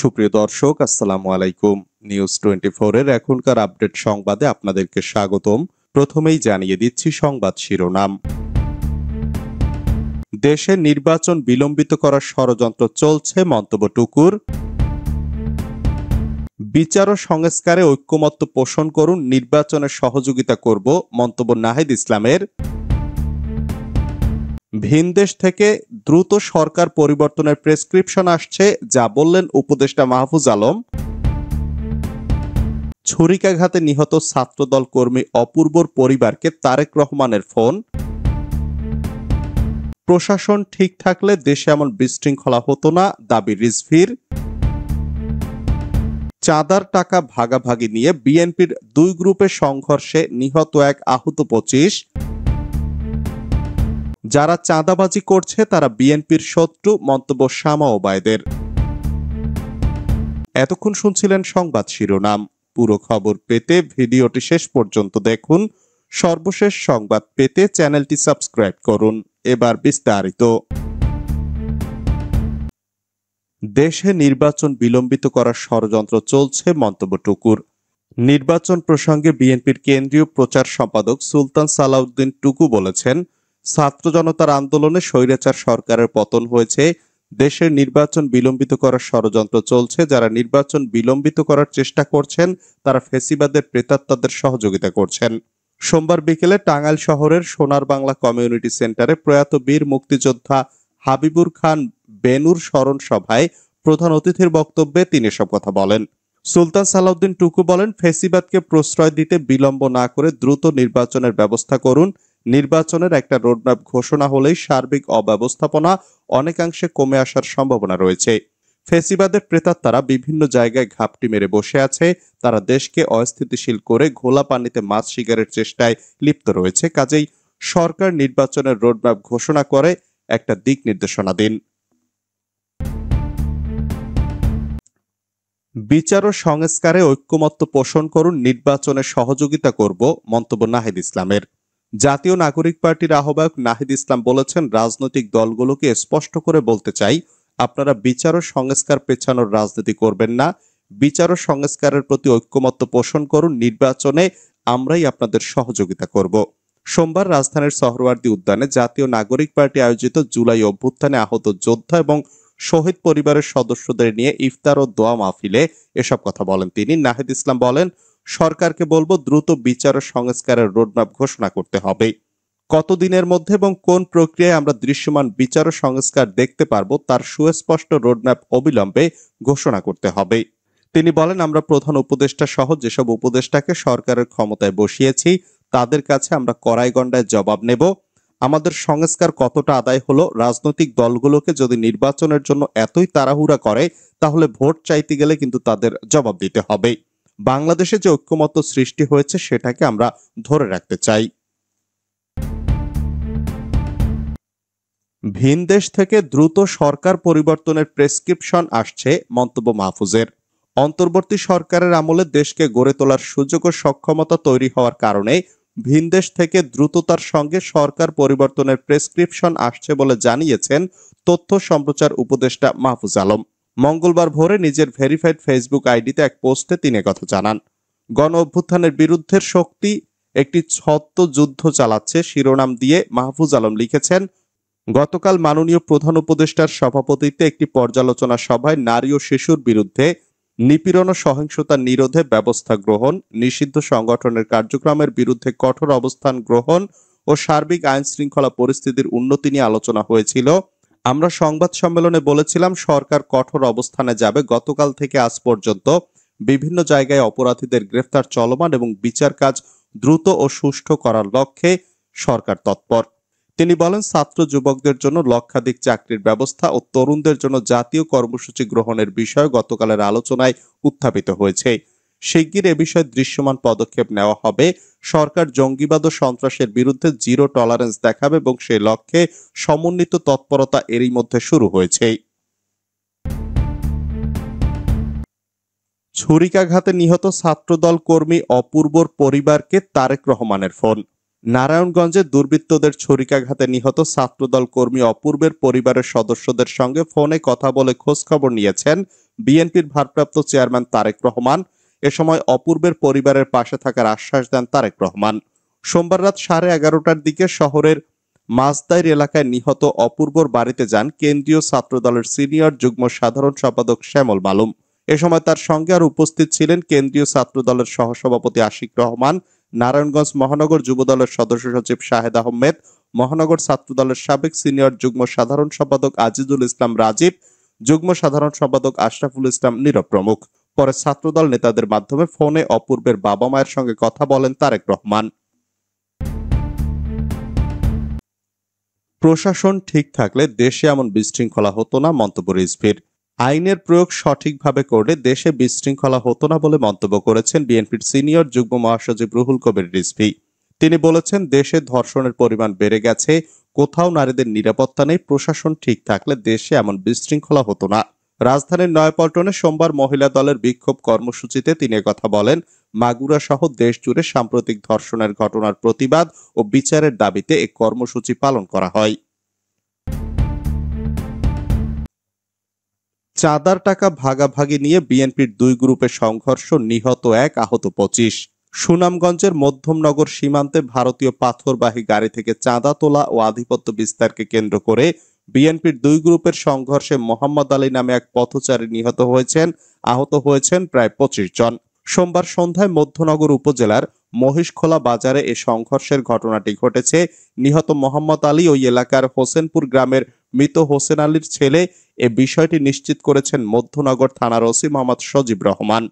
সুপ্রিয় দর্শক, আসসালামু আলাইকুম। নিউজ 24 এর এখনকার আপডেট সংবাদে আপনাদেরকে স্বাগতম। প্রথমেই জানিয়ে দিচ্ছি সংবাদ শিরোনাম। দেশে নির্বাচন বিলম্বিত করার ষড়যন্ত্র চলছে, মন্তব্য টুকুর। বিচার ও সংস্কারে ঐক্যমত্য পোষণ করুন, নির্বাচনে সহযোগিতা করব, মন্তব্য নাহিদ ইসলামের। ভিনদেশ থেকে দ্রুত সরকার পরিবর্তনের প্রেসক্রিপশন আসছে, যা বললেন উপদেষ্টা মাহফুজ আলম। ছুরিকাঘাতে নিহত ছাত্রদল কর্মী অপূর্বর পরিবারকে তারেক রহমানের ফোন। প্রশাসন ঠিক থাকলে দেশে এমন বিশৃঙ্খলা হতো না, দাবি রিজভির। চাঁদার টাকা ভাগাভাগি নিয়ে বিএনপির দুই গ্রুপের সংঘর্ষে নিহত 1, আহত 25। যারা চাঁদাবাজি করছে তারা বিএনপির শত্রু, মন্তব্য শামা ওবায়দের। এতক্ষণ শুনছিলেন সংবাদ শিরোনাম। পুরো খবর পেতে ভিডিওটি শেষ পর্যন্ত দেখুন। সর্বশেষ সংবাদ পেতে চ্যানেলটি সাবস্ক্রাইব করুন। এবার বিস্তারিত। দেশে নির্বাচন বিলম্বিত করার ষড়যন্ত্র চলছে, মন্তব্য টুকুর। নির্বাচন প্রসঙ্গে বিএনপির কেন্দ্রীয় প্রচার সম্পাদক সুলতান সালাউদ্দিন টুকু বলেছেন, ছাত্র জনতার আন্দোলনে স্বৈরাচার সরকারের পতন হয়েছে। দেশের নির্বাচন বিলম্বিত করার ষড়যন্ত্র চলছে। যারা নির্বাচন বিলম্বিত করার চেষ্টা করছেন তারা ফ্যাসিবাদের প্রেতাত্মাদের সহযোগিতা করছেন। সোমবার বিকেলে টাঙ্গাইল শহরের সোনার বাংলা কমিউনিটি সেন্টারে প্রয়াত বীর মুক্তিযোদ্ধা হাবিবুর খান বেনুর স্মরণ সভায় প্রধান অতিথির বক্তব্যে তিনি এসব কথা বলেন। সুলতান সালাউদ্দিন টুকু বলেন, ফ্যাসিবাদকে প্রশ্রয় দিতে বিলম্ব না করে দ্রুত নির্বাচনের ব্যবস্থা করুন। নির্বাচনের একটা রোডম্যাপ ঘোষণা হলেই সার্বিক অব্যবস্থাপনা অনেকাংশে কমে আসার সম্ভাবনা রয়েছে। ফ্যাসিবাদের প্রেতাত্মারা বিভিন্ন জায়গায় ঘাপটি মেরে বসে আছে। তারা দেশকে অস্থিতিশীল করে ঘোলা পানিতে মাছ শিকারের চেষ্টায় লিপ্ত রয়েছে। কাজেই সরকার নির্বাচনের রোডম্যাপ ঘোষণা করে একটা দিক নির্দেশনা দিন। বিচার ও সংস্কারে ঐক্যমত্য পোষণ করুন, নির্বাচনে সহযোগিতা করব, মন্তব্য নাহিদ ইসলামের। জাতীয় নাগরিক পার্টির আহ্বায়ক নাহিদ ইসলাম বলেছেন, রাজনৈতিক দলগুলোকে স্পষ্ট করে বলতে চাই, আপনারা বিচার ও সংস্কার পেছানোর রাজনীতি করবেন না। বিচার ও সংস্কারের প্রতি ঐক্যমত্য পোষণ করুন, নির্বাচনে আমরাই আপনাদের সহযোগিতা করব। সোমবার রাজধানীর সোহরাওয়ার্দী উদ্যানে জাতীয় নাগরিক পার্টি আয়োজিত জুলাই অভ্যুত্থানে আহত যোদ্ধা এবং শহীদ পরিবারের সদস্যদের নিয়ে ইফতার ও দোয়া মাহফিলে এসব কথা বলেন তিনি। নাহিদ ইসলাম বলেন, সরকারকে বলবো দ্রুত বিচার ও সংস্কারের রোডম্যাপ ঘোষণা করতে হবে। কতদিনের মধ্যে এবং কোন প্রক্রিয়ায় আমরা দৃশ্যমান বিচার ও সংস্কার দেখতে পারবো তার সুস্পষ্ট রোডম্যাপ অবিলম্বে ঘোষণা করতে হবে। তিনি বলেন, আমরা প্রধান উপদেষ্টা সহ যেসব উপদেষ্টাকে সরকারের ক্ষমতায় বসিয়েছি তাদের কাছে আমরা কড়াই গন্ডায় জবাব নেব। আমাদের সংস্কার কতটা আদায় হলো, রাজনৈতিক দলগুলোকে যদি নির্বাচনের জন্য এতই তাড়াহুড়া করে তাহলে ভোট চাইতে গেলে কিন্তু তাদের জবাব দিতে হবে। বাংলাদেশে যে ঐক্যমত্য সৃষ্টি হয়েছে সেটাকে আমরা ধরে রাখতে চাই। ভিনদেশ থেকে দ্রুত সরকার পরিবর্তনের প্রেসক্রিপশন আসছে, মন্তব্য মাহফুজের। অন্তর্বর্তী সরকারের আমলে দেশকে গড়ে তোলার সুযোগ ও সক্ষমতা তৈরি হওয়ার কারণে ভিনদেশ থেকে দ্রুততার সঙ্গে সরকার পরিবর্তনের প্রেসক্রিপশন আসছে বলে জানিয়েছেন তথ্য সম্প্রচার উপদেষ্টা মাহফুজ আলম। মঙ্গলবার ভোরে নিজের ভেরিফাইড ফেসবুক আইডিতে এক পোস্টে তিনি কথা জানান। গণ অভ্যুত্থানের বিরুদ্ধের শক্তি একটি ছদ্ম যুদ্ধ চালাচ্ছে শিরোনাম দিয়ে মাহফুজ আলম লিখেছেন, গতকাল মাননীয় প্রধান উপদেষ্টার সভাপতিত্বে একটি পর্যালোচনা সভায় নারী ও শিশুর বিরুদ্ধে নিপীড়ন ও সহিংসতা নিরোধে ব্যবস্থা গ্রহণ, নিষিদ্ধ সংগঠনের কার্যক্রমের বিরুদ্ধে কঠোর অবস্থান গ্রহণ ও সার্বিক আইন শৃঙ্খলা পরিস্থিতির উন্নতি নিয়ে আলোচনা হয়েছিল। আমরা সংবাদ সম্মেলনে বলেছিলাম সরকার কঠোর অবস্থানে যাবে। গতকাল থেকে আজ পর্যন্ত বিভিন্ন জায়গায় অপরাধীদের গ্রেফতার চলমান এবং বিচার কাজ দ্রুত ও সুষ্ঠু করার লক্ষ্যে সরকার তৎপর। তিনি বলেন, ছাত্র যুবকদের জন্য লক্ষাধিক চাকরির ব্যবস্থা ও তরুণদের জন্য জাতীয় কর্মসূচি গ্রহণের বিষয় গতকালের আলোচনায় উত্থাপিত হয়েছে। শিগগির এ বিষয়ে দৃশ্যমান পদক্ষেপ নেওয়া হবে। সরকার জঙ্গিবাদ ও সন্ত্রাসের বিরুদ্ধে জিরো টলারেন্স দেখাবে এবং সেই লক্ষ্যে সমন্বিত তৎপরতা এরই মধ্যে শুরু হয়েছে। ছুরিকাঘাতে নিহত ছাত্রদল কর্মী অপূর্বর পরিবারকে তারেক রহমানের ফোন। নারায়ণগঞ্জে দুর্বৃত্তদের ছুরিকাঘাতে নিহত ছাত্রদল কর্মী অপূর্বের পরিবারের সদস্যদের সঙ্গে ফোনে কথা বলে খোঁজ খবর নিয়েছেন বিএনপির ভারপ্রাপ্ত চেয়ারম্যান তারেক রহমান। এ সময় অপূর্বের পরিবারের পাশে থাকার আশ্বাস দেন তারেক রহমান। সোমবার রাত 11:30টার দিকে শহরের মাসদাইর এলাকায় নিহত অপূর্বর বাড়িতে যান কেন্দ্রীয় ছাত্রদলের সিনিয়র যুগ্ম সাধারণ সম্পাদক শ্যামল মালুম। এ সময় তার সঙ্গে আর উপস্থিত ছিলেন কেন্দ্রীয় ছাত্রদলের সহসভাপতি আশিক রহমান, নারায়ণগঞ্জ মহানগর যুবদলের সদস্য সচিব শাহেদ আহমেদ, মহানগর ছাত্রদলের সাবেক সিনিয়র যুগ্ম সাধারণ সম্পাদক আজিজুল ইসলাম রাজীব, যুগ্ম সাধারণ সম্পাদক আশরাফুল ইসলাম নীরব প্রমুখ। পরে ছাত্রদল নেতাদের মাধ্যমে ফোনে অপূর্বের বাবা মায়ের সঙ্গে কথা বলেন তারেক রহমান। প্রশাসন ঠিক থাকলে দেশে এমন বিশৃঙ্খলা হতো না, মন্তব্য রিজভীর। আইনের প্রয়োগ সঠিকভাবে করলে দেশে বিশৃঙ্খলা হতো না বলে মন্তব্য করেছেন বিএনপির সিনিয়র যুগ্ম মহাসচিব রুহুল কবির রিজভী। তিনি বলেছেন, দেশে ধর্ষণের পরিমাণ বেড়ে গেছে, কোথাও নারীদের নিরাপত্তা নেই। প্রশাসন ঠিক থাকলে দেশে এমন বিশৃঙ্খলা হতো না। রাজধানীর নয়াপল্টনে সোমবার মহিলা দলের বিক্ষোভ কর্মসূচিতে তিনি একথা বলেন। মাগুরা সহ দেশ জুড়ে সাম্প্রতিক ধর্ষণের ঘটনার প্রতিবাদ ও বিচারের দাবিতে এই কর্মসূচি পালন করা হয়। চাঁদার টাকা ভাগাভাগি নিয়ে বিএনপির দুই গ্রুপের সংঘর্ষ, নিহত 1, আহত 25। সুনামগঞ্জের মধ্যমনগর সীমান্তে ভারতীয় পাথরবাহী গাড়ি থেকে চাঁদা তোলা ও আধিপত্য বিস্তারকে কেন্দ্র করে বিএনপির দুই গ্রুপের সংঘর্ষে মোহাম্মদ আলী নামে এক পথচারী নিহত হয়েছেন, আহত হয়েছেন প্রায় 25 জন। সোমবার সন্ধ্যায় মধ্যনগর উপজেলার মহিষখোলা বাজারে এ সংঘর্ষের ঘটনাটি ঘটেছে। নিহত মোহাম্মদ আলী ওই এলাকার হোসেনপুর গ্রামের মৃত হোসেন আলীর ছেলে। এ বিষয়টি নিশ্চিত করেছেন মধ্যনগর থানার ওসি মোহাম্মদ সজীব রহমান।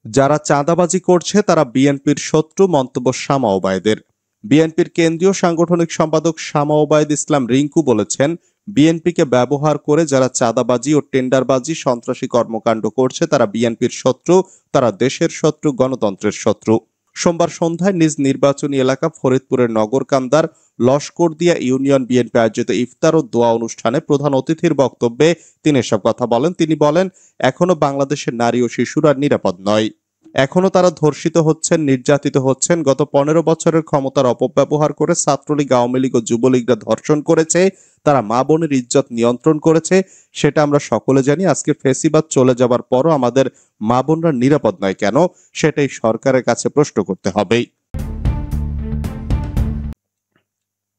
যারা চাঁদাবাজি করছে তারা বিএনপির শত্রু, মন্তব্য শামা ওবায়দের। বিএনপির কেন্দ্রীয় সাংগঠনিক সম্পাদক শামা ওবায়দ ইসলাম রিঙ্কু বলেছেন, বিএনপিকে ব্যবহার করে যারা চাঁদাবাজি ও টেন্ডারবাজি, সন্ত্রাসী কর্মকাণ্ড করছে তারা বিএনপির শত্রু, তারা দেশের শত্রু, গণতন্ত্রের শত্রু। সোমবার সন্ধ্যায় নিজ নির্বাচনী এলাকা ফরিদপুরের নগরকান্দার লস্করদিয়া ইউনিয়ন বিএনপি আয়োজিত ইফতার ও দোয়া অনুষ্ঠানে প্রধান অতিথির বক্তব্যে তিনি এসব কথা বলেন। তিনি বলেন, এখনো বাংলাদেশের নারী ও শিশুরা নিরাপদ নয়। এখনো তারা ধর্ষিত হচ্ছেন, নির্যাতিত হচ্ছেন। গত 15 বছরের ক্ষমতার অপব্যবহার করে ছাত্রলীগ, আওয়ামী লীগ ও যুবলীগরা ধর্ষণ করেছে। তারা মা বোনের ইজ্জত নিয়ন্ত্রণ করেছে, সেটা আমরা সকলে জানি। আজকে ফেসিবাদ চলে যাবার পরও আমাদের মা বোনরা নিরাপদ নয় কেন, সেটাই সরকারের কাছে প্রশ্ন করতে হবে।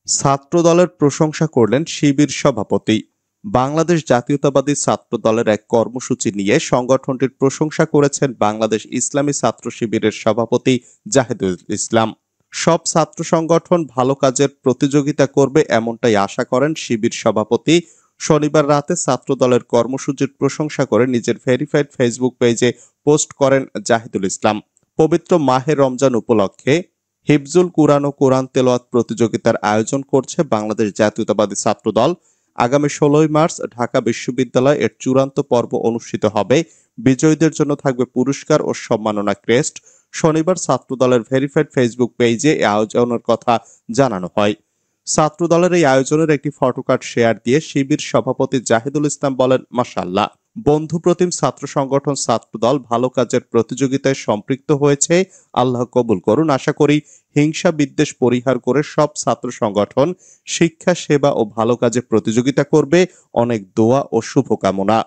ছাত্র দলের প্রশংসা করলেন শিবির সভাপতি। বাংলাদেশ জাতীয়তাবাদী ছাত্র দলের এক কর্মসূচি নিয়ে সংগঠনটির প্রশংসা করেছেন বাংলাদেশ ইসলামী ছাত্র শিবিরের সভাপতি জাহিদুল ইসলাম। সব ছাত্র সংগঠন ভালো কাজের প্রতিযোগিতা করবে, এমনটাই আশা করেন শিবির সভাপতি। শনিবার রাতে ছাত্র দলের কর্মসূচির প্রশংসা করে নিজের ভেরিফাইড ফেসবুক পেজে পোস্ট করেন জাহিদুল ইসলাম। পবিত্র মাহে রমজান উপলক্ষে হিফজুল কুরআন ও কোরআন তেলাওয়াত প্রতিযোগিতার আয়োজন করছে বাংলাদেশ জাতীয়তাবাদী ছাত্র দল। আগামী 16 মার্চ ঢাকা বিশ্ববিদ্যালয় এর চূড়ান্ত পর্ব অনুষ্ঠিত হবে। বিজয়ীদের জন্য থাকবে পুরস্কার ও সম্মাননা ক্রেস্ট। শনিবার ছাত্র দলের ভেরিফাইড ফেসবুক পেজে এই আয়োজনের কথা জানানো হয়। ছাত্র দলের এই আয়োজনের একটি ফটোকার্ড শেয়ার দিয়ে শিবির সভাপতি জাহিদুল ইসলাম বলেন, মাশাআল্লাহ, বন্ধুপ্রতিম ছাত্র সংগঠন ছাত্র দল ভালো কাজের প্রতিযোগিতায় সম্পৃক্ত হয়েছে। আল্লাহ কবুল করুন। আশা করি হিংসা বিদ্বেষ পরিহার করে সব ছাত্র সংগঠন শিক্ষা, সেবা ও ভালো কাজে প্রতিযোগিতা করবে। অনেক দোয়া ও শুভকামনা।